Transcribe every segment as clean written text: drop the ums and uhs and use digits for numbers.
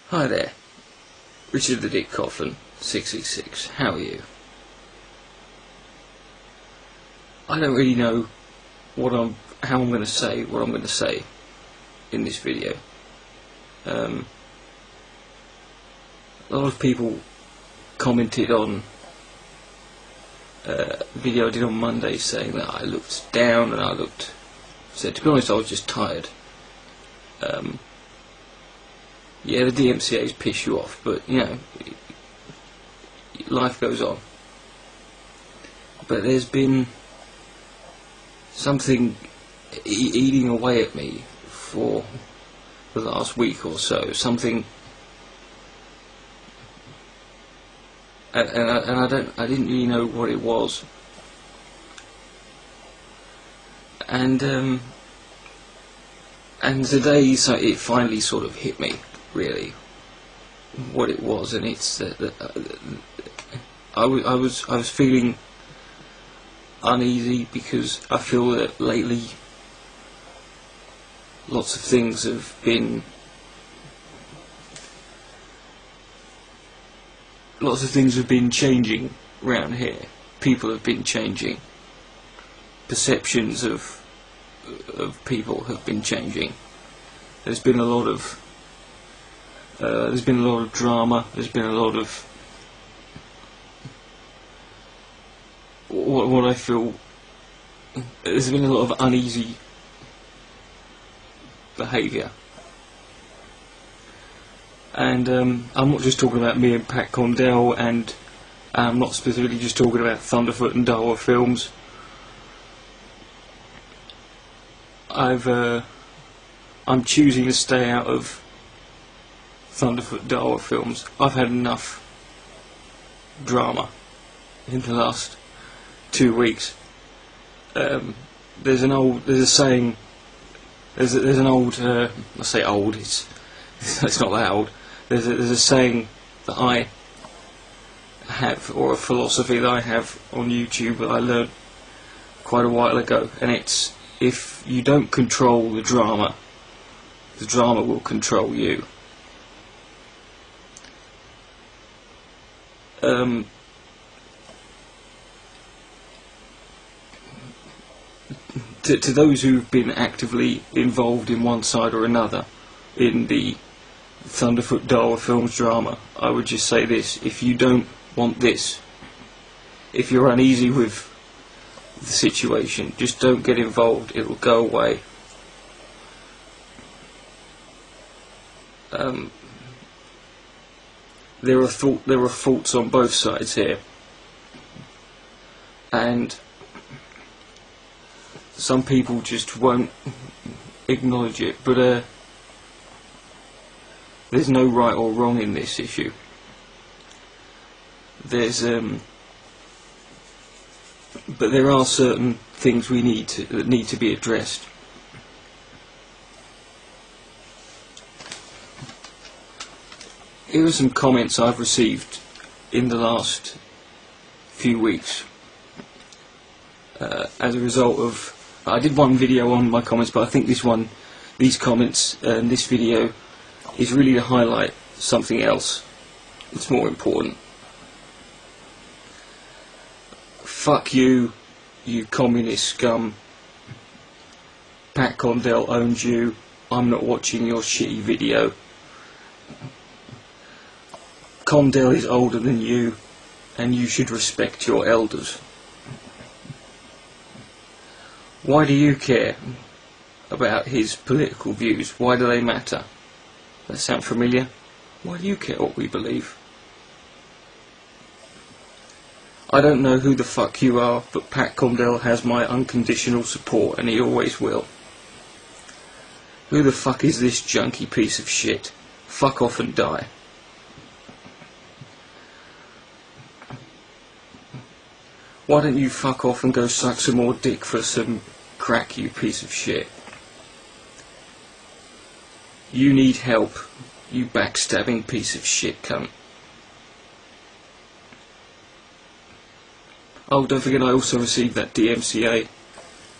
Hi there, Richard the Dick Coughlan, 666. How are you? I don't really know how I'm going to say what I'm going to say in this video. A lot of people commented on a video I did on Monday saying that I looked down and to be honest, I was just tired. Yeah, the DMCA's piss you off, but you know, life goes on. But there's been something eating away at me for the last week or so. Something, and I didn't really know what it was. And today, it finally sort of hit me, really, what it was, and it's that I was feeling uneasy because I feel that lately lots of things have been changing around here. People have been changing. Perceptions of people have been changing. There's been a lot of drama. There's been a lot of what I feel. There's been a lot of uneasy behaviour, and I'm not just talking about me and Pat Condell, and I'm not specifically just talking about Thunderfoot and Dawa films. I'm choosing to stay out of Thunderfoot Dawa films. I've had enough drama in the last 2 weeks. There's a saying. There's an old. I say old. It's not that old. There's a saying that I have, or a philosophy that I have on YouTube that I learned quite a while ago, and it's: if you don't control the drama will control you. To those who've been actively involved in one side or another in the Thunderfoot Dawa films drama, I would just say this: if you don't want this, if you're uneasy with the situation, just don't get involved. It will go away. There are faults on both sides here, and some people just won't acknowledge it. But there's no right or wrong in this issue. But there are certain things that need to be addressed. Here are some comments I've received in the last few weeks as a result of. I did one video on my comments, but I think these comments and this video is really to highlight something else that's more important. Fuck you, you communist scum. Pat Condell owns you. I'm not watching your shitty video. Condell is older than you, and you should respect your elders. Why do you care about his political views? Why do they matter? That sound familiar? Why do you care what we believe? I don't know who the fuck you are, but Pat Condell has my unconditional support, and he always will. Who the fuck is this junky piece of shit? Fuck off and die. Why don't you fuck off and go suck some more dick for some crack, you piece of shit? You need help, you backstabbing piece of shit cunt. Oh, don't forget I also received that DMCA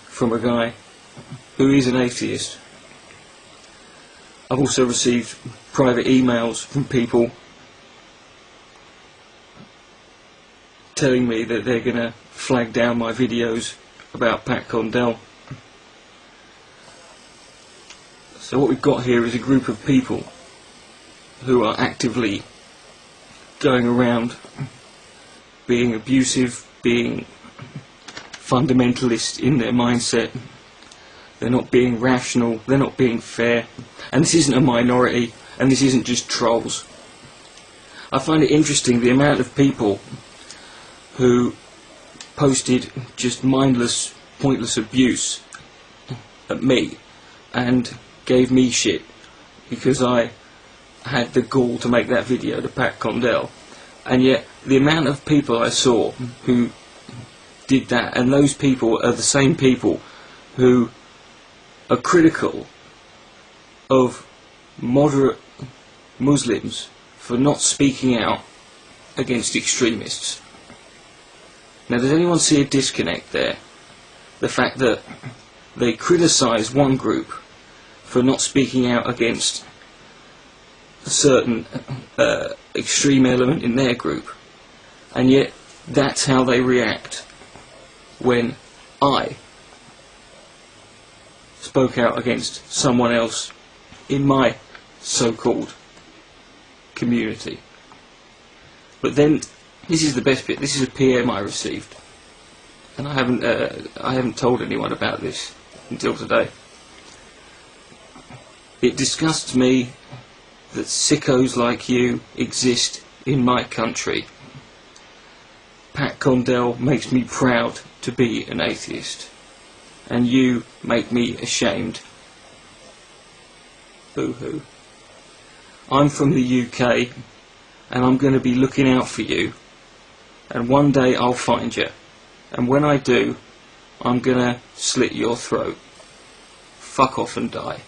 from a guy who is an atheist. I've also received private emails from people telling me that they're going to flag down my videos about Pat Condell. So what we've got here is a group of people who are actively going around being abusive, being fundamentalist in their mindset. They're not being rational, they're not being fair. And this isn't a minority, and this isn't just trolls. I find it interesting the amount of people who posted just mindless, pointless abuse at me and gave me shit because I had the gall to make that video to Pat Condell. And yet the amount of people I saw who did that, and those people are the same people who are critical of moderate Muslims for not speaking out against extremists. Now, does anyone see a disconnect there? The fact that they criticise one group for not speaking out against a certain extreme element in their group, and yet that's how they react when I spoke out against someone else in my so-called community. But then, this is the best bit. This is a PM I received, and I haven't told anyone about this until today. It disgusts me that sickos like you exist in my country. Pat Condell makes me proud to be an atheist, and you make me ashamed. Boo-hoo. I'm from the UK, and I'm going to be looking out for you, and one day I'll find you, and when I do, I'm going to slit your throat. Fuck off and die.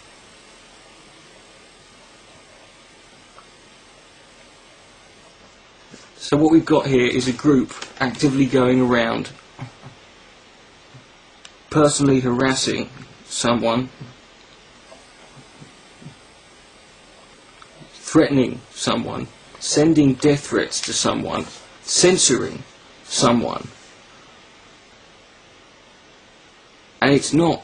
So what we've got here is a group actively going around personally harassing someone, threatening someone, sending death threats to someone, censoring someone. And it's not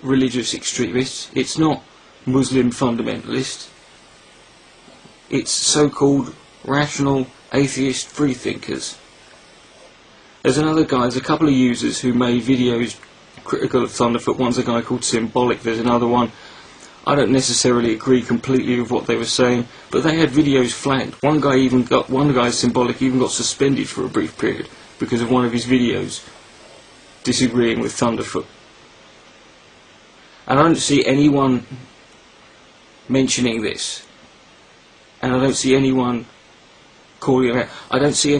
religious extremists, it's not Muslim fundamentalists, it's so-called rational atheist freethinkers. There's a couple of users who made videos critical of Thunderfoot. One's a guy called Symbolic, there's another one. I don't necessarily agree completely with what they were saying, but they had videos flagged. One guy, Symbolic, even got suspended for a brief period because of one of his videos disagreeing with Thunderfoot. And I don't see anyone mentioning this, and I don't see anyone calling it out. I don't see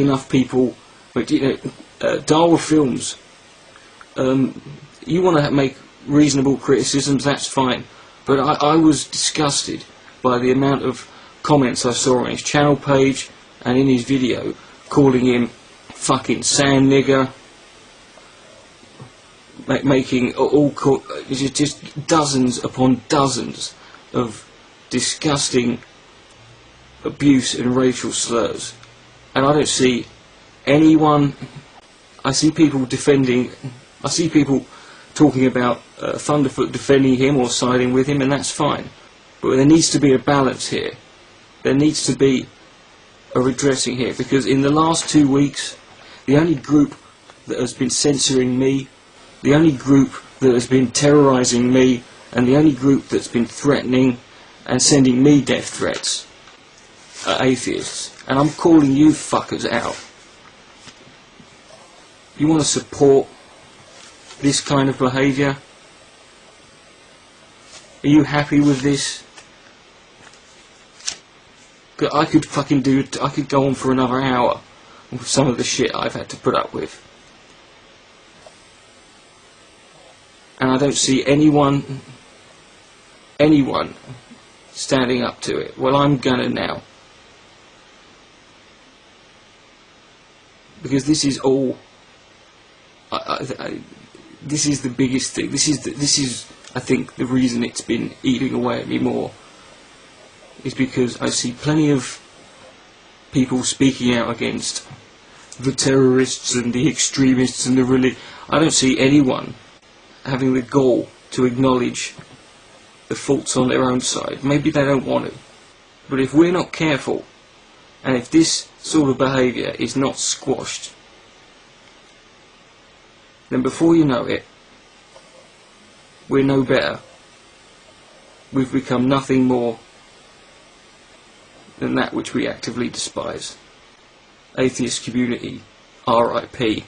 enough people. But Dawa Films, you want to make reasonable criticisms, that's fine, but I was disgusted by the amount of comments I saw on his channel page and in his video calling him fucking sand nigger, making just dozens upon dozens of disgusting abuse and racial slurs. And I don't see anyone. I see people talking about Thunderfoot defending him or siding with him, and that's fine. But there needs to be a balance here. There needs to be a redressing here, because in the last 2 weeks, the only group that has been censoring me, the only group that has been terrorising me, and the only group that's been threatening and sending me death threats are atheists. And I'm calling you fuckers out. You want to support this kind of behaviour? Are you happy with this? I could go on for another hour with some of the shit I've had to put up with. And I don't see anyone standing up to it. Well, I'm gonna now. Because this is all... this is the biggest thing. This is I think the reason it's been eating away at me more is because I see plenty of people speaking out against the terrorists and the extremists and the I don't see anyone having the gall to acknowledge the faults on their own side. Maybe they don't want to. But if we're not careful, and if this sort of behaviour is not squashed, then before you know it, we're no better. We've become nothing more than that which we actively despise. Atheist community, R.I.P.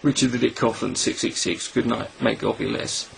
Richard the Dick Coughlan, 666. Good night. May God be less.